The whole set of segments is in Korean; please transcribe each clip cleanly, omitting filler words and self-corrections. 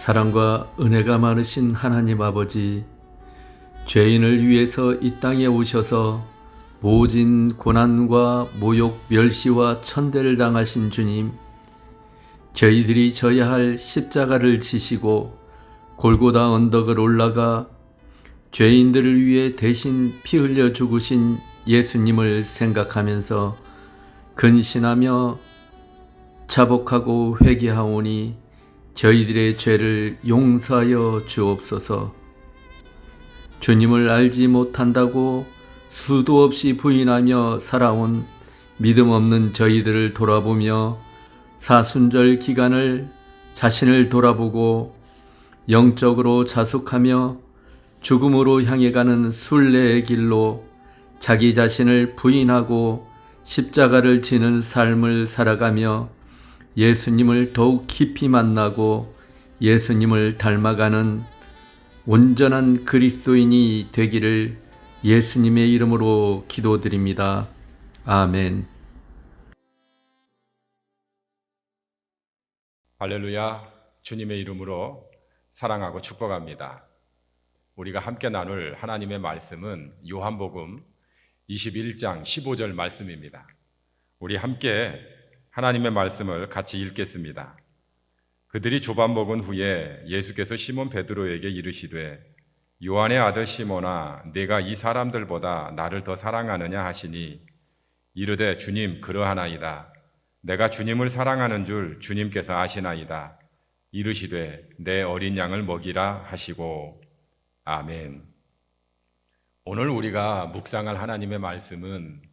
사랑과 은혜가 많으신 하나님 아버지, 죄인을 위해서 이 땅에 오셔서 모진 고난과 모욕, 멸시와 천대를 당하신 주님, 저희들이 져야 할 십자가를 지시고 골고다 언덕을 올라가 죄인들을 위해 대신 피 흘려 죽으신 예수님을 생각하면서 근신하며 자복하고 회개하오니 저희들의 죄를 용서하여 주옵소서. 주님을 알지 못한다고 수도 없이 부인하며 살아온 믿음 없는 저희들을 돌아보며 사순절 기간을 자신을 돌아보고 영적으로 자숙하며 죽음으로 향해 가는 순례의 길로 자기 자신을 부인하고 십자가를 지는 삶을 살아가며 예수님을 더욱 깊이 만나고 예수님을 닮아가는 온전한 그리스도인이 되기를 예수님의 이름으로 기도드립니다. 아멘. 할렐루야. 주님의 이름으로 사랑하고 축복합니다. 우리가 함께 나눌 하나님의 말씀은 요한복음 21장 15절 말씀입니다. 우리 함께 하나님의 말씀을 같이 읽겠습니다. 그들이 조반 먹은 후에 예수께서 시몬 베드로에게 이르시되 요한의 아들 시몬아 네가 이 사람들보다 나를 더 사랑하느냐 하시니 이르되 주님 그러하나이다. 내가 주님을 사랑하는 줄 주님께서 아시나이다. 이르시되 내 어린 양을 먹이라 하시고. 아멘. 오늘 우리가 묵상할 하나님의 말씀은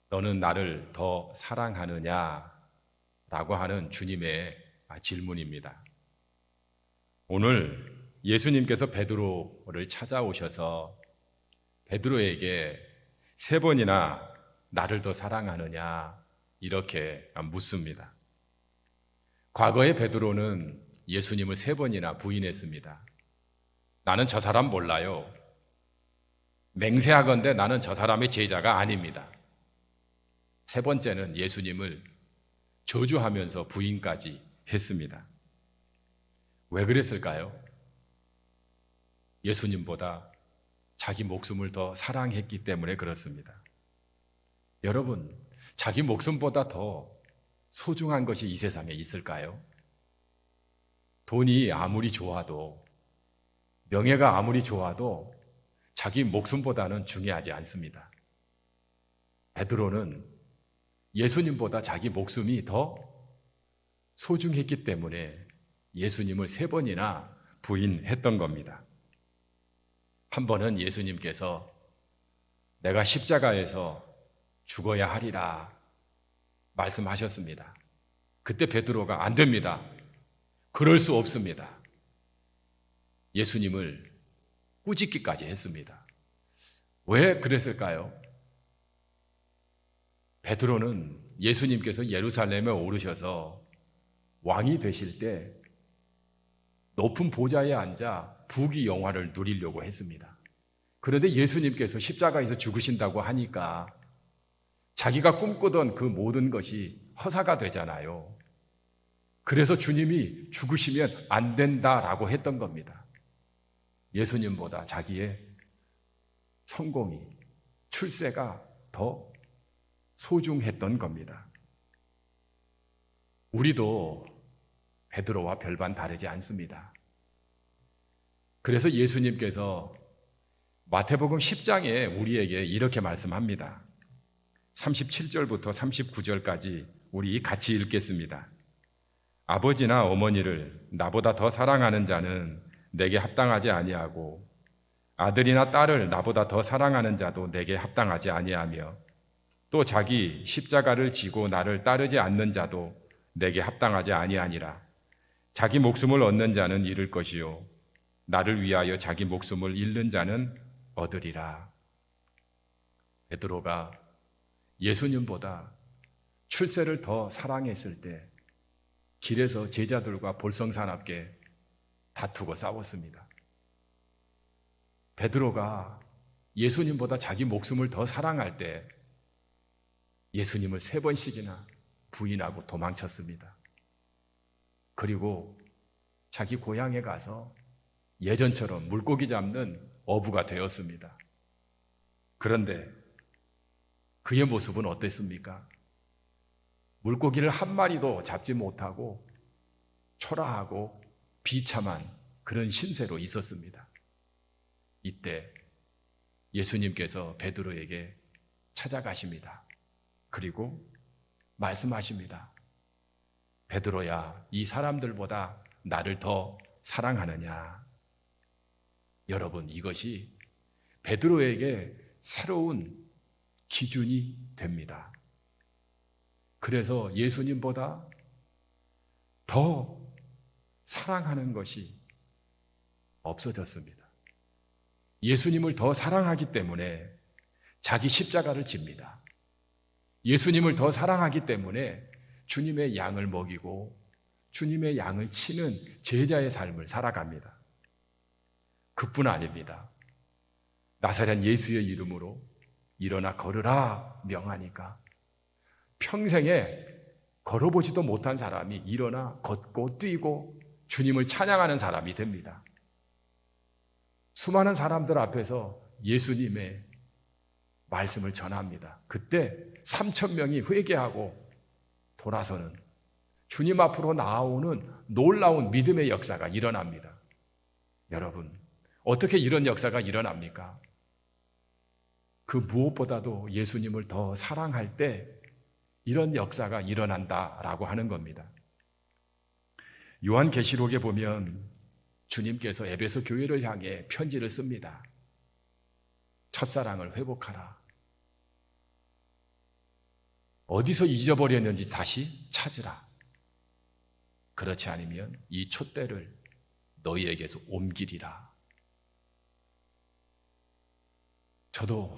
너는 나를 더 사랑하느냐? 라고 하는 주님의 질문입니다. 오늘 예수님께서 베드로를 찾아오셔서 베드로에게 3번이나 나를 더 사랑하느냐? 이렇게 묻습니다. 과거에 베드로는 예수님을 3번이나 부인했습니다. 나는 저 사람 몰라요. 맹세하건대 나는 저 사람의 제자가 아닙니다. 3번째는 예수님을 저주하면서 부인까지 했습니다. 왜 그랬을까요? 예수님보다 자기 목숨을 더 사랑했기 때문에 그렇습니다. 여러분, 자기 목숨보다 더 소중한 것이 이 세상에 있을까요? 돈이 아무리 좋아도, 명예가 아무리 좋아도 자기 목숨보다는 중요하지 않습니다. 베드로는 예수님보다 자기 목숨이 더 소중했기 때문에 예수님을 3번이나 부인했던 겁니다. 한 번은 예수님께서 내가 십자가에서 죽어야 하리라 말씀하셨습니다. 그때 베드로가 안 됩니다. 그럴 수 없습니다. 예수님을 꾸짖기까지 했습니다. 왜 그랬을까요? 베드로는 예수님께서 예루살렘에 오르셔서 왕이 되실 때 높은 보좌에 앉아 부귀 영화를 누리려고 했습니다. 그런데 예수님께서 십자가에서 죽으신다고 하니까 자기가 꿈꾸던 그 모든 것이 허사가 되잖아요. 그래서 주님이 죽으시면 안 된다라고 했던 겁니다. 예수님보다 자기의 성공이, 출세가 더 소중했던 겁니다. 우리도 베드로와 별반 다르지 않습니다. 그래서 예수님께서 마태복음 10장에 우리에게 이렇게 말씀합니다. 37절부터 39절까지 우리 같이 읽겠습니다. 아버지나 어머니를 나보다 더 사랑하는 자는 내게 합당하지 아니하고 아들이나 딸을 나보다 더 사랑하는 자도 내게 합당하지 아니하며 또 자기 십자가를 지고 나를 따르지 않는 자도 내게 합당하지 아니하니라. 자기 목숨을 얻는 자는 잃을 것이요 나를 위하여 자기 목숨을 잃는 자는 얻으리라. 베드로가 예수님보다 출세를 더 사랑했을 때 길에서 제자들과 볼성사납게 다투고 싸웠습니다. 베드로가 예수님보다 자기 목숨을 더 사랑할 때 예수님을 3번씩이나 부인하고 도망쳤습니다. 그리고 자기 고향에 가서 예전처럼 물고기 잡는 어부가 되었습니다. 그런데 그의 모습은 어땠습니까? 물고기를 한 마리도 잡지 못하고 초라하고 비참한 그런 신세로 있었습니다. 이때 예수님께서 베드로에게 찾아가십니다. 그리고 말씀하십니다. 베드로야, 이 사람들보다 나를 더 사랑하느냐? 여러분, 이것이 베드로에게 새로운 기준이 됩니다. 그래서 예수님보다 더 사랑하는 것이 없어졌습니다. 예수님을 더 사랑하기 때문에 자기 십자가를 집니다. 예수님을 더 사랑하기 때문에 주님의 양을 먹이고 주님의 양을 치는 제자의 삶을 살아갑니다. 그뿐 아닙니다. 나사렛 예수의 이름으로 일어나 걸으라 명하니까 평생에 걸어보지도 못한 사람이 일어나 걷고 뛰고 주님을 찬양하는 사람이 됩니다. 수많은 사람들 앞에서 예수님의 말씀을 전합니다. 그때 3,000명이 회개하고 돌아서는 주님 앞으로 나아오는 놀라운 믿음의 역사가 일어납니다. 여러분, 어떻게 이런 역사가 일어납니까? 그 무엇보다도 예수님을 더 사랑할 때 이런 역사가 일어난다라고 하는 겁니다. 요한계시록에 보면 주님께서 에베소 교회를 향해 편지를 씁니다. 첫사랑을 회복하라. 어디서 잊어버렸는지 다시 찾으라. 그렇지 않으면 이 촛대를 너희에게서 옮기리라. 저도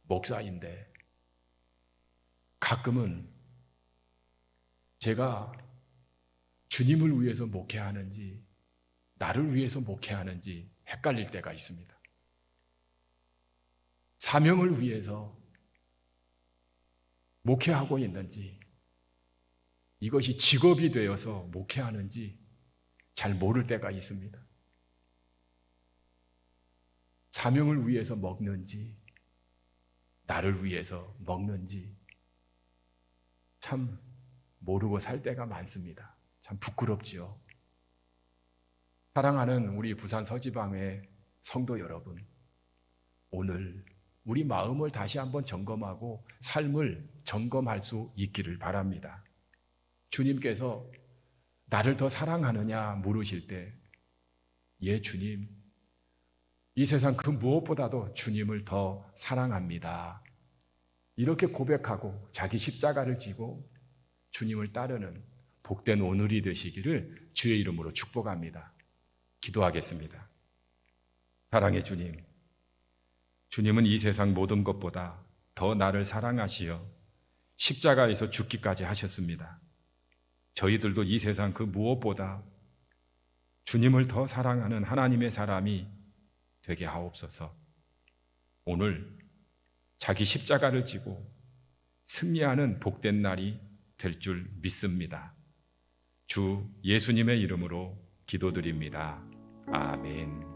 목사인데 가끔은 제가 주님을 위해서 목회하는지 나를 위해서 목회하는지 헷갈릴 때가 있습니다. 사명을 위해서 목회하고 있는지 이것이 직업이 되어서 목회하는지 잘 모를 때가 있습니다. 사명을 위해서 먹는지 나를 위해서 먹는지 참 모르고 살 때가 많습니다. 참 부끄럽지요. 사랑하는 우리 부산 서지방의 성도 여러분, 오늘 우리 마음을 다시 한번 점검하고 삶을 점검할 수 있기를 바랍니다. 주님께서 나를 더 사랑하느냐 물으실 때, 예, 주님, 이 세상 그 무엇보다도 주님을 더 사랑합니다. 이렇게 고백하고 자기 십자가를 지고 주님을 따르는 복된 오늘이 되시기를 주의 이름으로 축복합니다. 기도하겠습니다. 사랑의 주님, 주님은 이 세상 모든 것보다 더 나를 사랑하시어 십자가에서 죽기까지 하셨습니다. 저희들도 이 세상 그 무엇보다 주님을 더 사랑하는 하나님의 사람이 되게 하옵소서. 오늘 자기 십자가를 지고 승리하는 복된 날이 될 줄 믿습니다. 주 예수님의 이름으로 기도드립니다. 아멘.